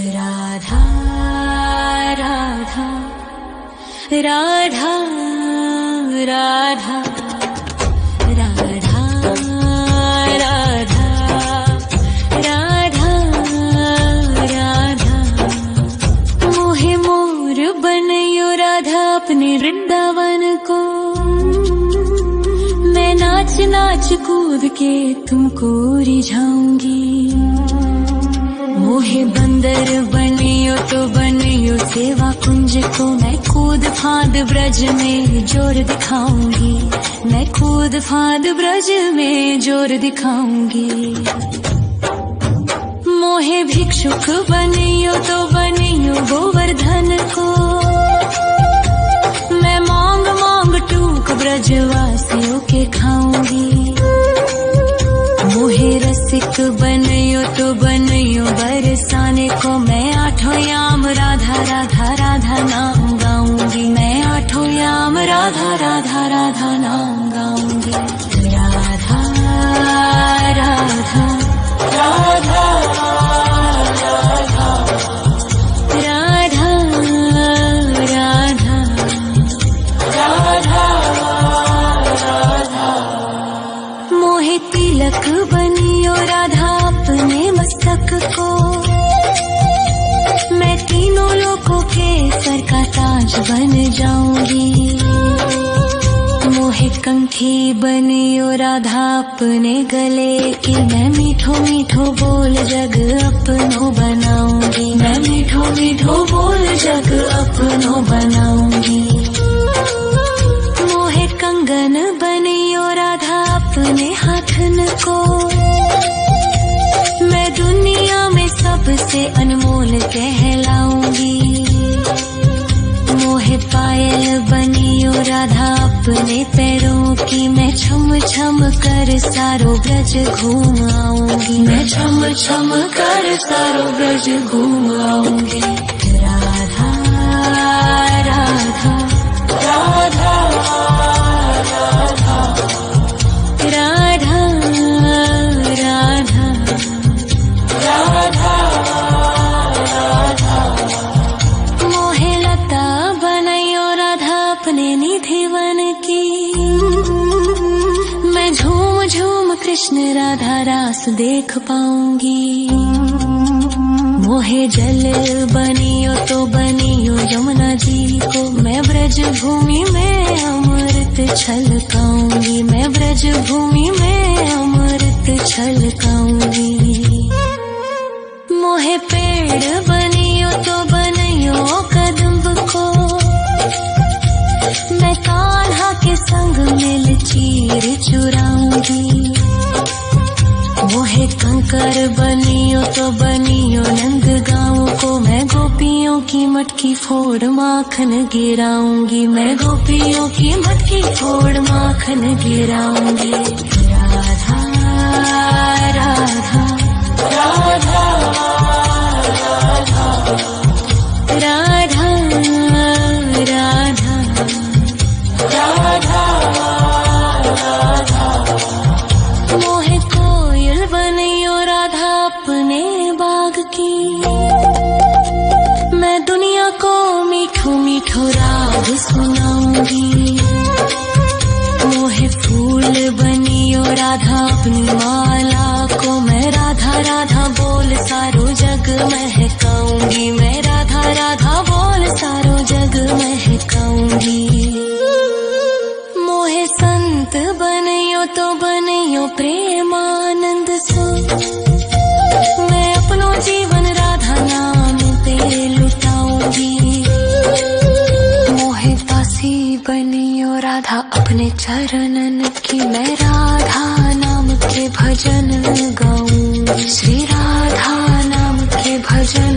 राधा राधा राधा राधा राधा राधा राधा राधा मोहे मोर बनयो राधा अपने वृंदावन को। मैं नाच नाच कूद के तुमको रिझाऊंगी। मोहे बंदर बनियो तो बनियो सेवा कुंज को। मैं कूद फांद ब्रज में जोर दिखाऊंगी। मैं कूद फांद ब्रज में जोर दिखाऊंगी। मोहे भिक्षुक बनियो तो बनियो गोवर्धन को। मैं मांग मांग टूक ब्रजवासियों के खाऊंगी। मोहे रसिक बनयो तो बनयो बरसाने को। मैं आठों याम राधा राधा राधा नाम गाऊंगी। मैं आठों याम राधा राधा राधा नाम गाऊंगी। राधा राधा राधा राधा राधा राधा राधा मोहे तिलक बनियो राधा अपने मस्तक को। मैं तीनों लोगों के सर का ताज बन जाऊंगी। मोहे कंठी बनियो राधा अपने गले की। मैं मीठो मीठो बोल जग अपनो बनाऊंगी। मैं मीठो मीठो बोल जग अपनो बनाऊंगी। मोहे कंगन बनियो राधा अपने हाथन को। मैं दुनिया में सबसे अनमोल कहलाऊंगी। मोहे पायल बनियो राधा अपने पैरों की। मैं छम छम कर सारो ब्रज घूम आऊंगी। मैं छम छम कर सारो ब्रज घूम आऊंगी। राधा राधा राधा राधा राधा राधा राधा राधा मोहे लता बनयो राधा अपने निधिवन की। मैं झूम झूम कृष्ण राधा रास देख पाऊंगी। मोहे जल बनियो तो बनियो यमुना जी को। मैं ब्रज भूमि में अमृत छलकाऊंगी। मैं ब्रज भूमि में अमृत छलकाऊंगी। मोहे पेड़ बनियो तो बनियो कदम्ब को। मैं कान्हा के संग मिल चीर चुराऊंगी। मोहे कंकर बनियो तो बनियो नंद गाँव को। मैं गोपियों की मटकी फोड़ माखन गिराऊंगी। मैं गोपियों की मटकी फोड़ माखन गिराऊंगी। राधा राधा राधा राधा राधा राधा राधा मोहे कोयल बनियो राधा अपने बाग की। मैं दुनिया को मीठो मीठो राग सुनाऊंगी। मोहे फूल बनियो राधा अपनी माला को। मैं राधा राधा बोल सारो जग महकाऊंगी। मैं राधा राधा बोल सारो जग महकाऊंगी। मोहे संत बनियो तो बनियो प्रेमानंद सो। मैं अपनो जीवन राधा नाम पे लुटाऊंगी। मोहे दासी बनियो राधा अपने चरणन की। मैं राधा नाम के भजन गाऊंगी। श्री राधा नाम के भजन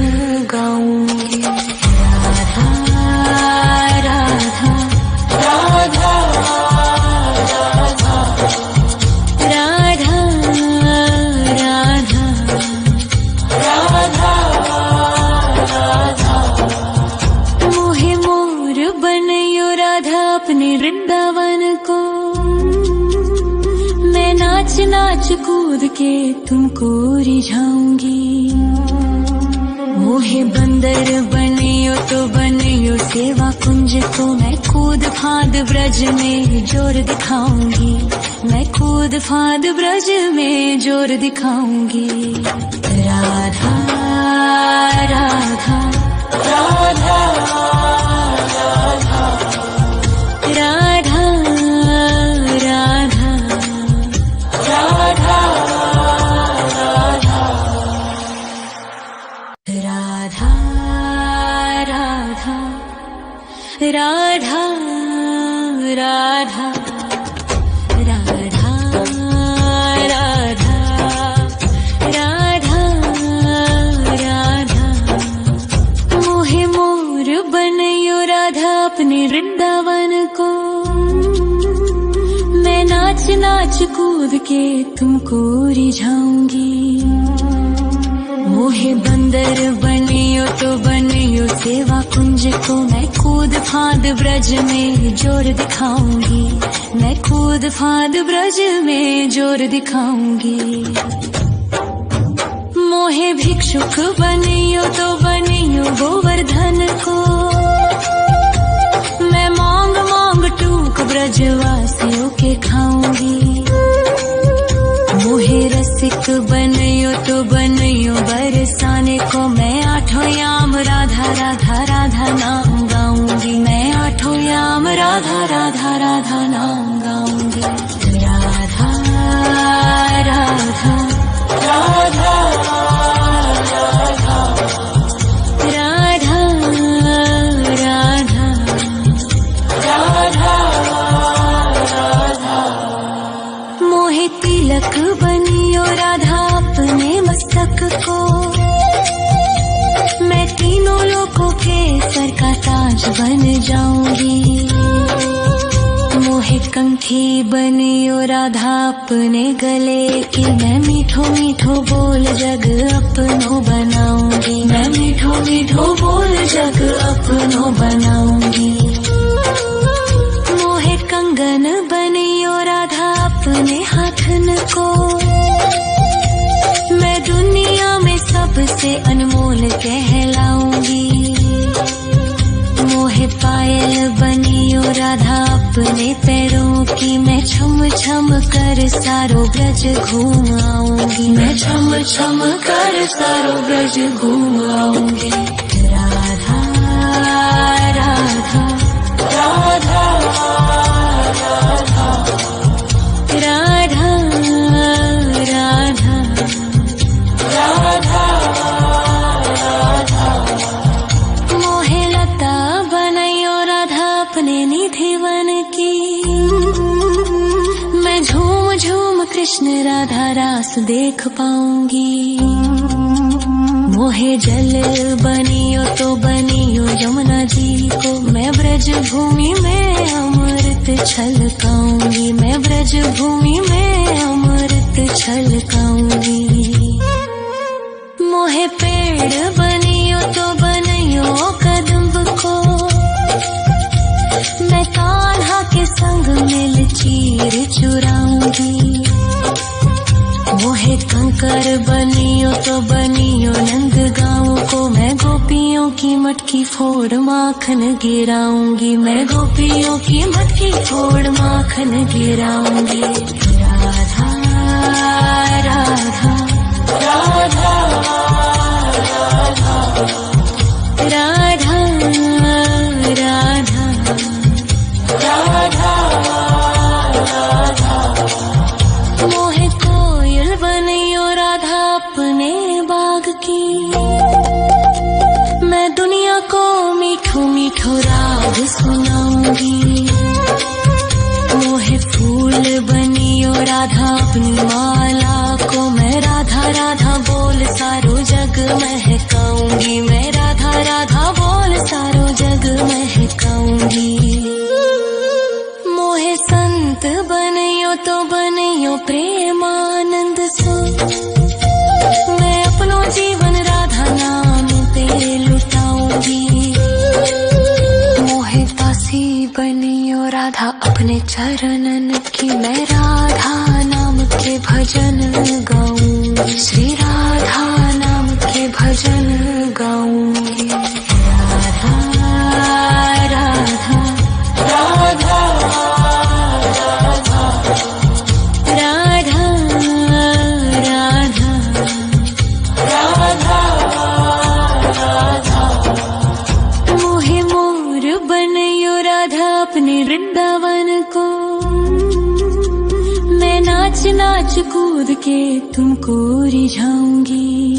गाऊंगी। राधा राधा राधा राधा राधा राधा राधा राधा मोहे मोर बनयो राधा अपने वृंदावन को। मैं नाच नाच कूद के तुमको रिझाऊंगी। मोहे मोहे बंदर बनियो तो बनियो सेवा कुंज को मैं कूद फांद ब्रज में जोर दिखाऊंगी, मैं कूद फांद ब्रज में जोर दिखाऊंगी। राधा राधा राधा राधा राधा राधा राधा राधा राधा राधा राधा राधा राधा राधा मोहे मोर बनयो राधा अपने वृंदावन को, मैं नाच नाच कूद के तुमको रिझाऊंगी। मोहे बंदर बनियो तो बनियो सेवा कुंज को मैं कूद फांद ब्रज में जोर दिखाऊंगी, मैं कूद फांद ब्रज में जोर दिखाऊंगी। मोहे भिक्षुक बनियो तो बनियो गोवर्धन को, मैं मांग मांग टूक ब्रजवासियों के खाऊंगी। मोहे रसिक बनियो तो बनियो बरसाने को, मैं आठों याम राधा राधा राधा नाम गाऊंगी, मैं आठों याम राधा राधा राधा नाम गाऊंगी। राधा राधा राधा राधा राधा राधा राधा मोहे तिलक बनियो राधा अपने मस्तक को, मैं तीनों लोगों के सर का ताज बन जाऊंगी। मोहे कंठी बनियो राधा अपने गले की, मैं मीठो मीठो बोल जग अपनो बनाऊंगी, मैं मीठो मीठो बोल जग अपनो बनाऊंगी। मोहे कंगन बनियो राधा अपने हाथन को, मैं दुनिया में सबसे अनमोल कहलाऊंगी। मोहे पायल बनियो राधा अपने पैरों की, मैं छम छम कर सारो ब्रज घूम आऊंगी, मैं छम छम कर सारो ब्रज घूम आऊंगी। राधा राधा राधा राधा राधा राधा राधा राधा मोहे लता बनयो राधा अपने निधिवन की, मैं झूम झूम कृष्ण राधा रास देख पाऊंगी। मोहे जल बनियो तो बनियो यमुना जी को, मैं ब्रज भूमि में अमृत छलकाऊंगी, मैं ब्रज भूमि में अमृत छलकाऊंगी। मोहे पेड़ बनियो तो बनियो कदम्ब को, मैं कान्हा के संग मिल चीर चुराऊंगी। मोहे कंकर बनियो तो बनियो नंद गाँव को, मैं गोपियों की मटकी फोड़ माखन गिराऊंगी, मैं गोपियों की मटकी फोड़ माखन गिराऊंगी। राधा राधा राधा राधा राधा राधा राधा मोहे कोयल बनियो राधा अपने बाग की, मैं दुनिया को मीठो मीठो राग सुनाऊंगी। मोहे फूल बनियो राधा अपनी माला को, मैं राधा राधा बोल सारो जग महकाऊंगी, मैं राधा राधा बोल सारो जग महकाऊंगी। मोहे संत बनियो तो बनियो प्रेमानंद सो, मैं अपनो जीवन राधा नाम पे लुटाऊंगी। मोहे दासी बनियो राधा अपने चरणन की, मैं राधा नाम के भजन गाऊं, श्री राधा नाम के भजन गाऊं। कूद के तुमको रिझाऊंगी।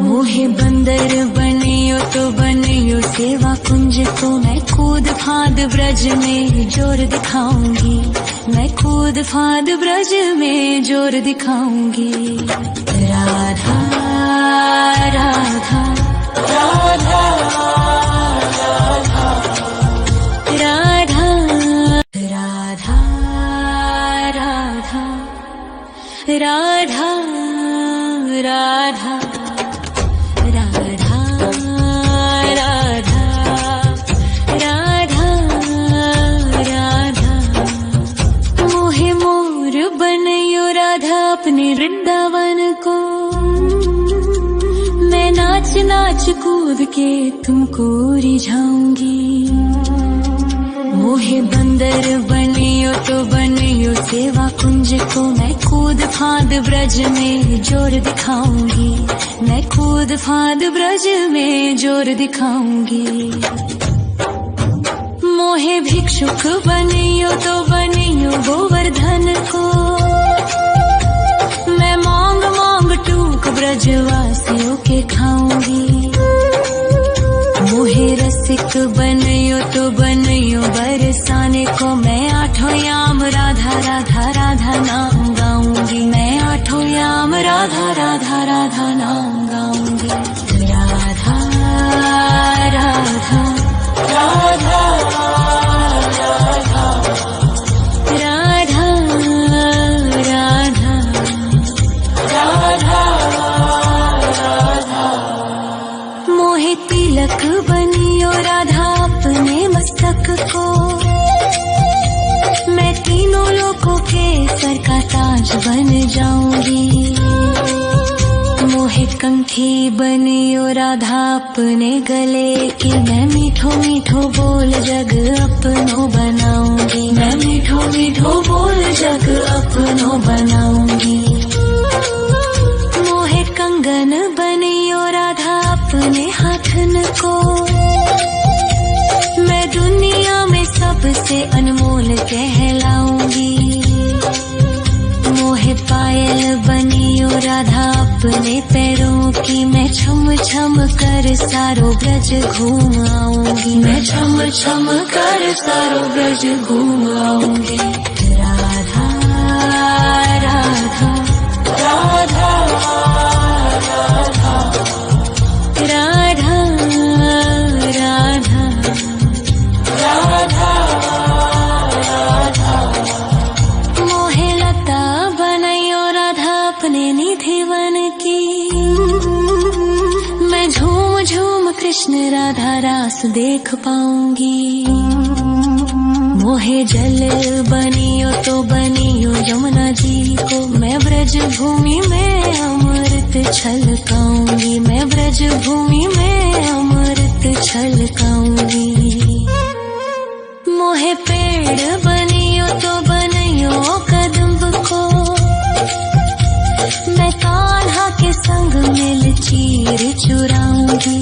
मोहे बंदर बनियो तो बनियो सेवा कुंज को, मैं कूद फांद ब्रज में जोर दिखाऊंगी। मैं कूद फांद ब्रज में जोर दिखाऊंगी। राधा राधा राधा राधा राधा राधा राधा राधा राधा अपने वृंदावन को, मैं नाच नाच कूद के तुमको रिझाऊंगी। मोहे बंदर बनियो तो बनियो सेवा कुंज को, मैं कूद फांद ब्रज में जोर दिखाऊंगी। मैं कूद फांद ब्रज में जोर दिखाऊंगी। मोहे भिक्षुक बनियो तो बनियो गोवर्धन को, मैं मांग मांग टूक ब्रजवासियों के खाऊंगी। मोहे रसिक बनियो तो बनियो बरसाने को, मैं आठों याम राधा राधा राधा नाम गाऊंगी। मैं आठों याम राधा राधा राधा नाम गाऊंगी। राधा राधा राधा तिलक बनियो राधा अपने मस्तक को, मैं तीनों लोगों के सर का ताज बन जाऊंगी। मोहे कंठी बनियो राधा अपने गले की, मैं मीठो मीठो बोल जग अपनो बनाऊंगी। मैं मीठो मीठो बोल जग अपनो बनाऊंगी। मोहे कंगन बनियो राधा अपने हाथन को, मैं दुनिया में सबसे अनमोल कहलाऊंगी। मोहे पायल बनियो राधा अपने पैरों की, मैं छम छम कर सारो ब्रज घूम आऊंगी। मैं छम छम कर सारो ब्रज घूम आऊंगी। राधा राधा राधा राधा राधा राधा राधा। मोहे लता बनैयो राधा अपने निधिवन की, मैं झूम झूम कृष्ण राधा रास देख पाऊंगी। मोहे जल बनियो तो बनियो यमुना जी को, मैं ब्रज भूमि में अमृत छलकाऊंगी। मैं ब्रज भूमि में अमृत छलकाऊंगी। मोहे पेड़ बनियो तो बनियो कदम्ब को, मैं कान्हा के संग मिल चीर चुराऊंगी।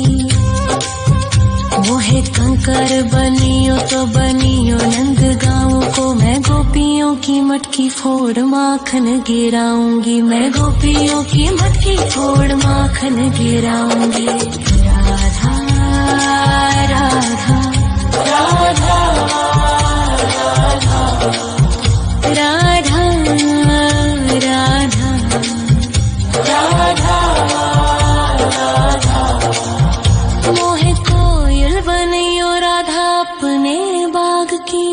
मोहे कंकर बनियो तो बनियो नंद गाँव को, मैं गोपियों की मटकी फोड़ माखन गिराऊंगी। मैं गोपियों की मटकी फोड़ माखन गिराऊंगी। राधा राधा राधा राधा राधा राधा राधा। मोहे कोयल बनियो राधा अपने बाग की,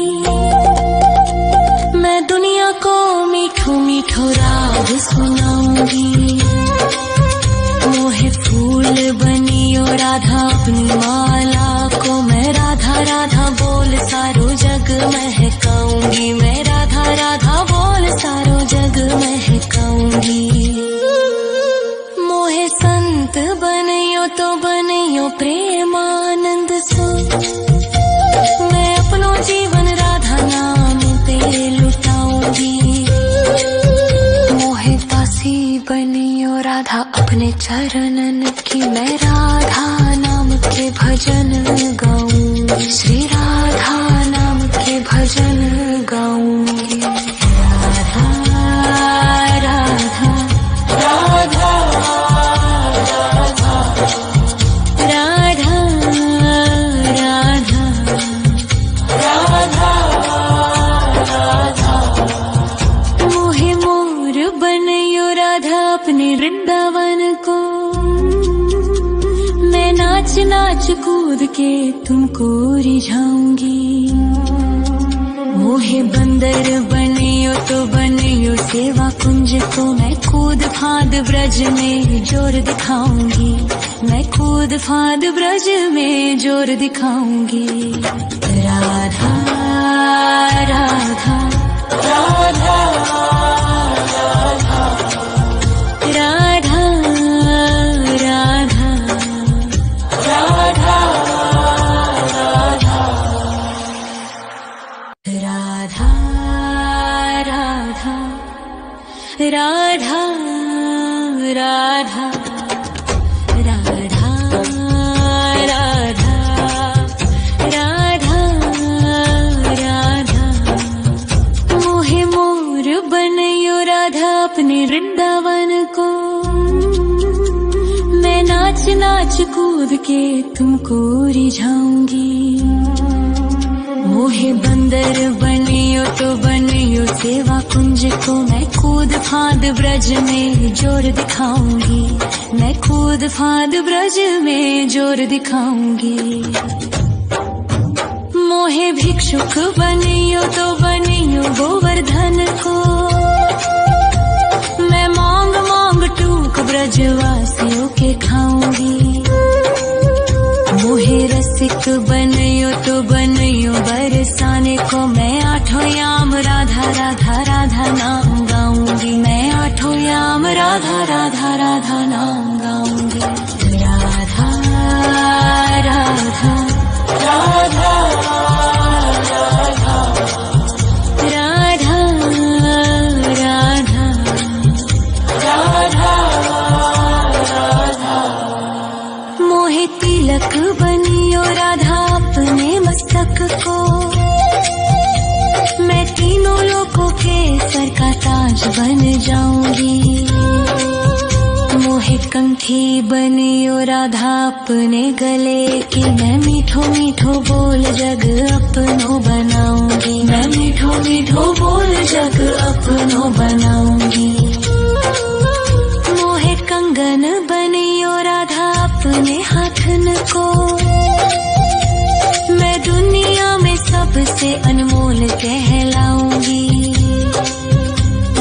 मैं दुनिया को मीठो मीठो राग सुनाऊंगी। मोहे फूल बनियो राधा अपनी माला को, मैं राधा राधा बोल सारो जग महकाऊंगी। मैं राधा राधा बोल सारो जग महकाऊंगी। मोहे संत बनियो तो बनियो प्रेमानंद सो, मैं अपनो जीवन राधा नाम पे लुटाऊंगी। मोहे दासी बनियो राधा अपने चरणन की, मैं राधा नाम के भजन गाऊंगी। श्री राधा नाम के भजन गाऊंगी। राधा नाच नाच कूद के तुमको रिझाऊंगी। मोहे बंदर बनियो तो बनियो सेवा कुंज को, मैं कूद फांद ब्रज में जोर दिखाऊंगी। मैं कूद फांद ब्रज में जोर दिखाऊंगी। राधा राधा राधा राधा राधा राधा राधा राधा राधा राधा राधा राधा राधा राधा। मोहे मोर बनयो राधा अपने वृंदावन को, मैं नाच नाच कूद के तुमको रिझाऊंगी। मोहे बंदर बनियो तो बनियो सेवा कुंज को, मैं कूद फांद ब्रज में जोर दिखाऊंगी। मैं कूद फांद ब्रज में जोर दिखाऊंगी। मोहे भिक्षुक बनियो तो बनियो गोवर्धन को, मैं मांग मांग टूक ब्रजवासियों के खाऊंगी। मोहे रसिक बनियो तो बनियो बरसाने को, मैं आठों याम राधा राधा राधा नाम गाऊंगी। मैं आठों याम राधा राधा राधा नाम गाऊंगी। राधा राधा राधा राधा राधा राधा राधा। मोहे तिलक बनियो राधा अपने मस्तक को, मैं तीनों लोगों के सर का ताज बन जाऊंगी। मोहे कंठी बनियो राधा अपने गले की, मैं मीठो मीठो बोल जग अपनो बनाऊंगी। मैं मीठो मीठो बोल जग अपनो बनाऊंगी। मोहे कंगन बनियो राधा अपने हाथन को, मैं दुनिया में सबसे अनमोल कहलाऊंगी।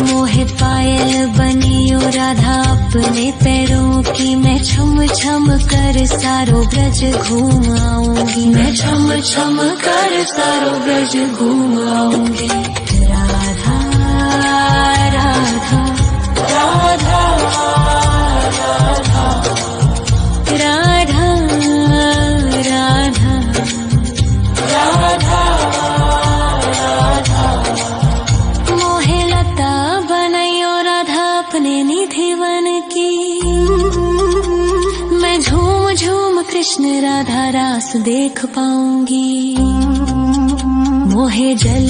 मोहे पायल बनियो राधा अपने पैरों की, मैं छम छम कर सारो ब्रज घूम आऊंगी। मैं छम छम कर सारो ब्रज घूम आऊंगी। राधा राधा राधा राधा राधा राधा राधा। मोहे लता बनयो राधा अपने निधिवन की, मैं झूम झूम कृष्ण राधा रास देख पाऊंगी। मोहे जल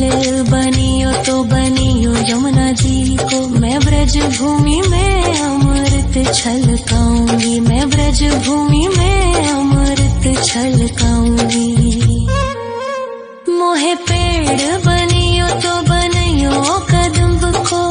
बनियो तो बनियो यमुना जी को, मैं ब्रज भूमि में अमृत छलकाऊंगी। मैं ब्रज भूमि में अमृत छलकाऊंगी।